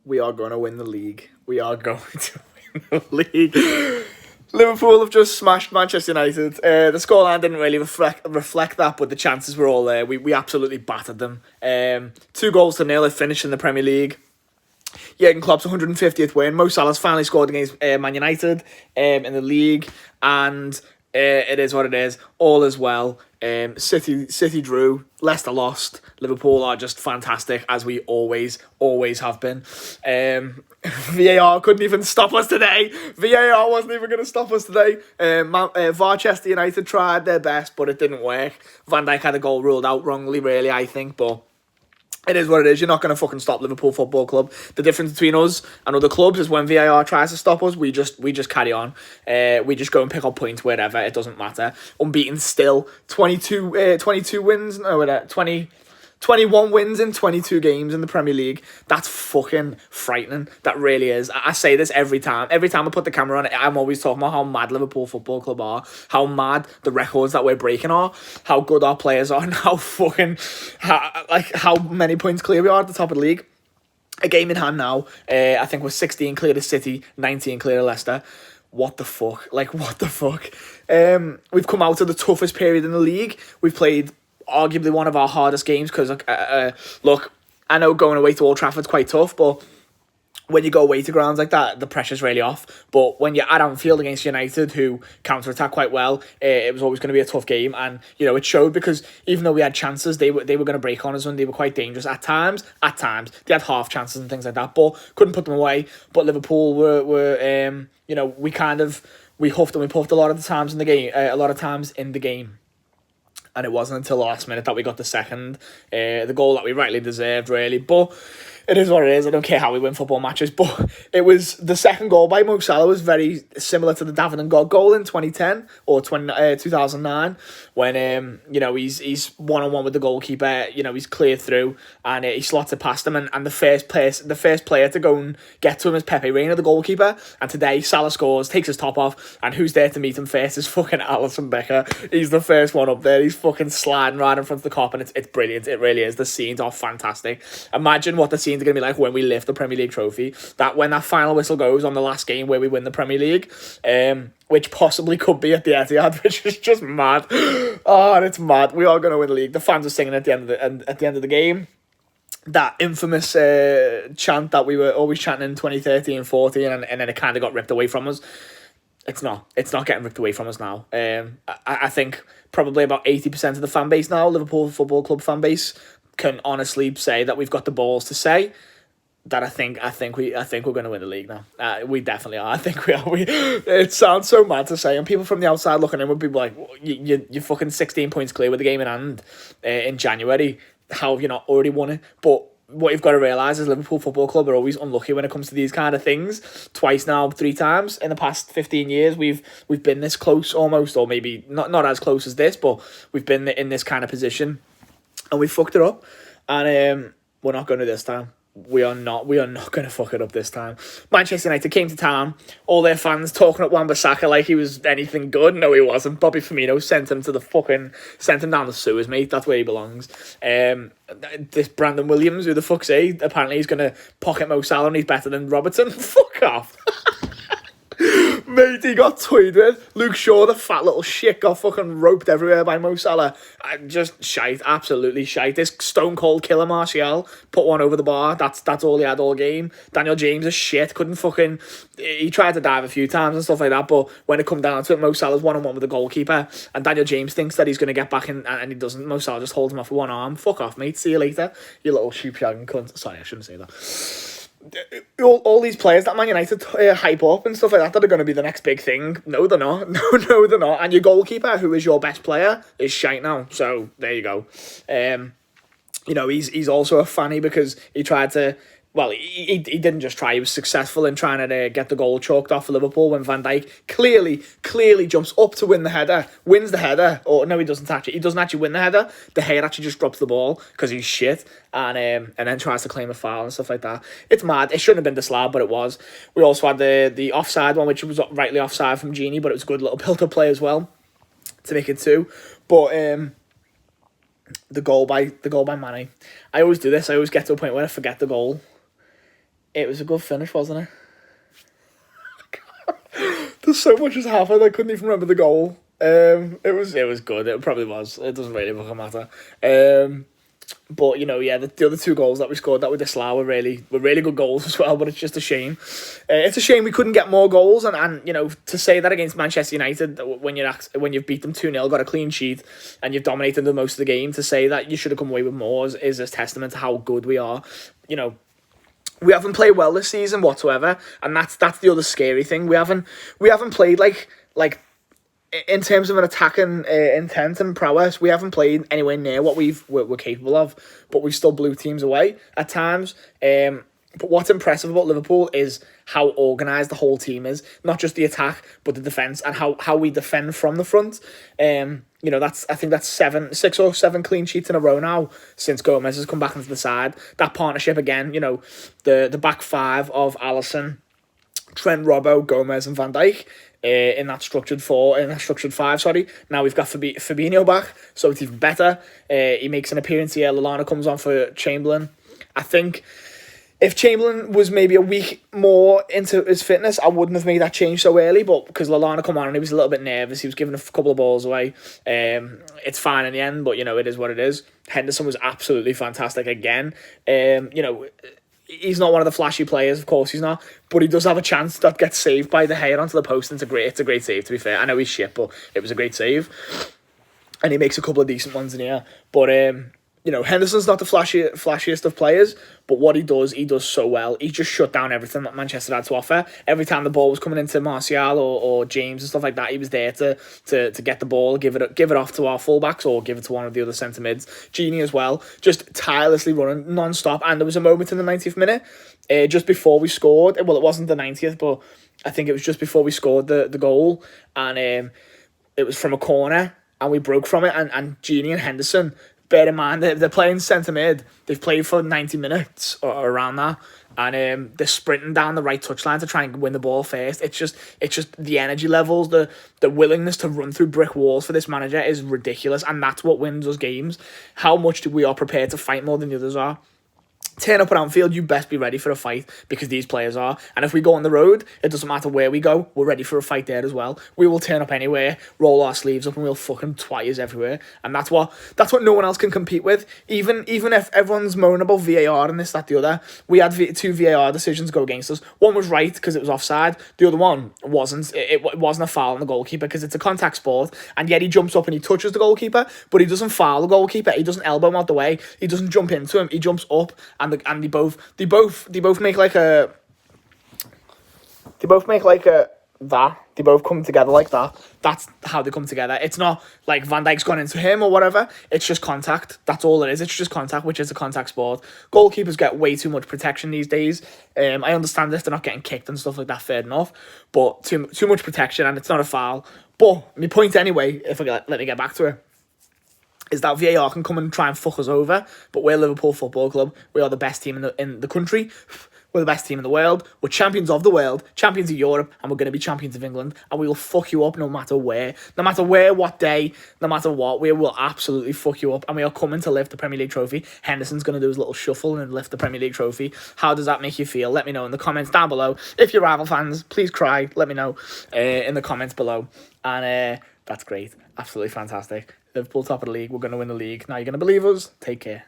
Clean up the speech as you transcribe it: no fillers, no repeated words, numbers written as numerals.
We are going to win the league. We are going to win the league. Liverpool have just smashed Manchester United. The scoreline didn't really reflect that, but the chances were all there. We absolutely battered them. 2-0 it finished in the Premier League. Jurgen Klopp's 150th win. Mo Salah's finally scored against Man United in the league, and it is what it is. All is well. City drew. Leicester lost. Liverpool are just fantastic, as we always have been. VAR couldn't even stop us today. VAR wasn't even going to stop us today. Manchester United tried their best, but it didn't work. Van Dijk had a goal ruled out wrongly, really, I think, but it is what it is. You're not going to fucking stop Liverpool Football Club. The difference between us and other clubs is when VAR tries to stop us, we just carry on. We just go and pick up points wherever. It doesn't matter. Unbeaten still. 22 wins. No, 21 wins in 22 games in the Premier League. That's fucking frightening. That really is. I say this every time. Every time I put the camera on it, I'm always talking about how mad Liverpool Football Club are, how mad the records that we're breaking are, how good our players are, and how many points clear we are at the top of the league. A game in hand now. I think we're 16 clear to City, 19 clear to Leicester. What the fuck? What the fuck? We've come out of the toughest period in the league. We've played arguably one of our hardest games because, look, I know going away to Old Trafford's quite tough, but when you go away to grounds like that, the pressure's really off. But when you're at Anfield against United, who counter-attack quite well, it was always going to be a tough game. And, it showed because even though we had chances, they were going to break on us and they were quite dangerous at times. At times. They had half chances and things like that, but couldn't put them away. But Liverpool were we huffed and we puffed a lot of the times in the game. And it wasn't until the last minute that we got the second. The goal that we rightly deserved, really. But it is what it is. I don't care how we win football matches. But it was the second goal by Mo Salah was very similar to the David and God goal in 2010 or 2009 when he's one-on-one with the goalkeeper. He's cleared through and he slots it past him. And the first player to go and get to him is Pepe Reina, the goalkeeper. And today Salah scores, takes his top off, and who's there to meet him first is fucking Alisson Becker. He's the first one up there. He's fucking sliding right in front of the cop, and it's brilliant. It really is. The scenes are fantastic. Imagine what the scenes are going to be like when we lift the Premier League trophy. When that final whistle goes on the last game where we win the Premier League, which possibly could be at the Etihad, which is just mad. Oh, and it's mad. We are going to win the league. The fans are singing at the end of the game. That infamous chant that we were always chanting in 2013-14, and then it kind of got ripped away from us. It's not getting ripped away from us now. I think probably about 80% of the fan base now, Liverpool Football Club fan base, can honestly say that we've got the balls to say that I think we're going to win the league now. We definitely are. I think we are. It sounds so mad to say, and people from the outside looking in would be like, "You're fucking 16 points clear with the game in hand in January. How have you not already won it?" But what you've got to realise is Liverpool Football Club are always unlucky when it comes to these kind of things. Twice now, 3 times in the past 15 years, we've been this close almost, or maybe not as close as this, but we've been in this kind of position, and we fucked it up, and we're not going to this time. We are not going to fuck it up this time. Manchester United came to town, all their fans talking up Wan-Bissaka like he was anything good. No, he wasn't. Bobby Firmino sent him down the sewers, mate. That's where he belongs. This Brandon Williams, who the fuck's he? Apparently he's going to pocket Mo Salah and he's better than Robertson. Fuck off. Mate, he got toyed with. Luke Shaw, the fat little shit, got fucking roped everywhere by Mo Salah. Just shite, absolutely shite. This stone cold killer Martial put one over the bar. That's all he had all game. Daniel James is shit. He tried to dive a few times and stuff like that, but when it come down to it, Mo Salah's one-on-one with the goalkeeper, and Daniel James thinks that he's going to get back in, and he doesn't. Mo Salah just holds him off with one arm. Fuck off, mate. See you later, you little shoe-shagging cunt. Sorry, I shouldn't say that. All these players that Man United hype up and stuff like that are going to be the next big thing. No, they're not. No, they're not. And your goalkeeper, who is your best player, is shite now. So there you go. He's also a fanny because he tried to. Well, he didn't just try. He was successful in trying to get the goal chalked off for Liverpool when Van Dijk clearly jumps up to win the header, wins the header. Or no, he doesn't actually. He doesn't actually win the header. De Gea actually just drops the ball because he's shit, and then tries to claim a foul and stuff like that. It's mad. It shouldn't have been disallowed, but it was. We also had the offside one, which was rightly offside from Genie, but it was a good little build-up play as well to make it 2. But the goal by Mane. I always do this. I always get to a point where I forget the goal. It was a good finish, wasn't it? There's so much has happened. I couldn't even remember the goal. It was good. It probably was. It doesn't really fucking matter. But yeah, the other two goals that we scored that with the Slough were really good goals as well. But it's just a shame. It's a shame we couldn't get more goals. And to say that against Manchester United when you've beat them 2-0, got a clean sheet, and you've dominated the most of the game, to say that you should have come away with more is a testament to how good we are. We haven't played well this season whatsoever, and that's the other scary thing. We haven't played like in terms of an attacking intent and prowess. We haven't played anywhere near what we're capable of, but we still blew teams away at times. But what's impressive about Liverpool is how organised the whole team is, not just the attack but the defence, and how we defend from the front. I think that's 6 or 7 clean sheets in a row now since Gomez has come back into the side. That partnership again, the back five of Alisson, Trent, Robbo, Gomez, and Van Dijk. In that structured 5, sorry. Now we've got Fabinho back, so it's even better. He makes an appearance here. Lallana comes on for Chamberlain. I think if Chamberlain was maybe a week more into his fitness, I wouldn't have made that change so early, but because Lallana come on and he was a little bit nervous, he was giving a couple of balls away. It's fine in the end, but it is what it is. Henderson was absolutely fantastic again. He's not one of the flashy players, of course he's not, but he does have a chance that gets saved by the hair onto the post, and it's a great save, to be fair. I know he's shit, but it was a great save. And he makes a couple of decent ones in here. But, Henderson's not the flashiest of players, but what he does so well. He just shut down everything that Manchester had to offer. Every time the ball was coming into Martial or James and stuff like that, he was there to get the ball, give it off to our fullbacks or give it to one of the other centre mids. Genie as well, just tirelessly running non-stop. And there was a moment in the 90th minute, just before we scored. Well, it wasn't the 90th, but I think it was just before we scored the goal. And it was from a corner, and we broke from it. And Genie and Henderson, bear in mind, they're playing centre mid. They've played for 90 minutes or around that. And they're sprinting down the right touchline to try and win the ball first. It's just the energy levels, the willingness to run through brick walls for this manager is ridiculous. And that's what wins us games. How much we are prepared to fight more than the others are. Turn up at Anfield, you best be ready for a fight, because these players are. And if we go on the road, it doesn't matter where we go, we're ready for a fight there as well. We will turn up anywhere, roll our sleeves up, and we'll fucking twat everywhere. And that's what no one else can compete with. Even if everyone's moaning about VAR and this, that, the other, we had 2 VAR decisions go against us. One was right because it was offside. The other one wasn't. It wasn't a foul on the goalkeeper because it's a contact sport. And yet he jumps up and he touches the goalkeeper, but he doesn't foul the goalkeeper. He doesn't elbow him out the way. He doesn't jump into him. He jumps up and they both make like a that. They both come together like that. That's how they come together. It's not like Van Dijk's gone into him or whatever. It's just contact. That's all it is. It's just contact, which is a contact sport. Goalkeepers get way too much protection these days. I understand if they're not getting kicked and stuff like that, fair enough. But too much protection, and it's not a foul. But my point anyway, if I let me get back to it, is that VAR can come and try and fuck us over, but we're Liverpool Football Club. We are the best team in the country. We're the best team in the world. We're champions of the world, champions of Europe, and we're going to be champions of England. And we will fuck you up no matter where. No matter where, what day, no matter what. We will absolutely fuck you up. And we are coming to lift the Premier League trophy. Henderson's going to do his little shuffle and lift the Premier League trophy. How does that make you feel? Let me know in the comments down below. If you're rival fans, please cry. Let me know in the comments below. And that's great. Absolutely fantastic. Liverpool top of the league. We're going to win the league. Now you're going to believe us. Take care.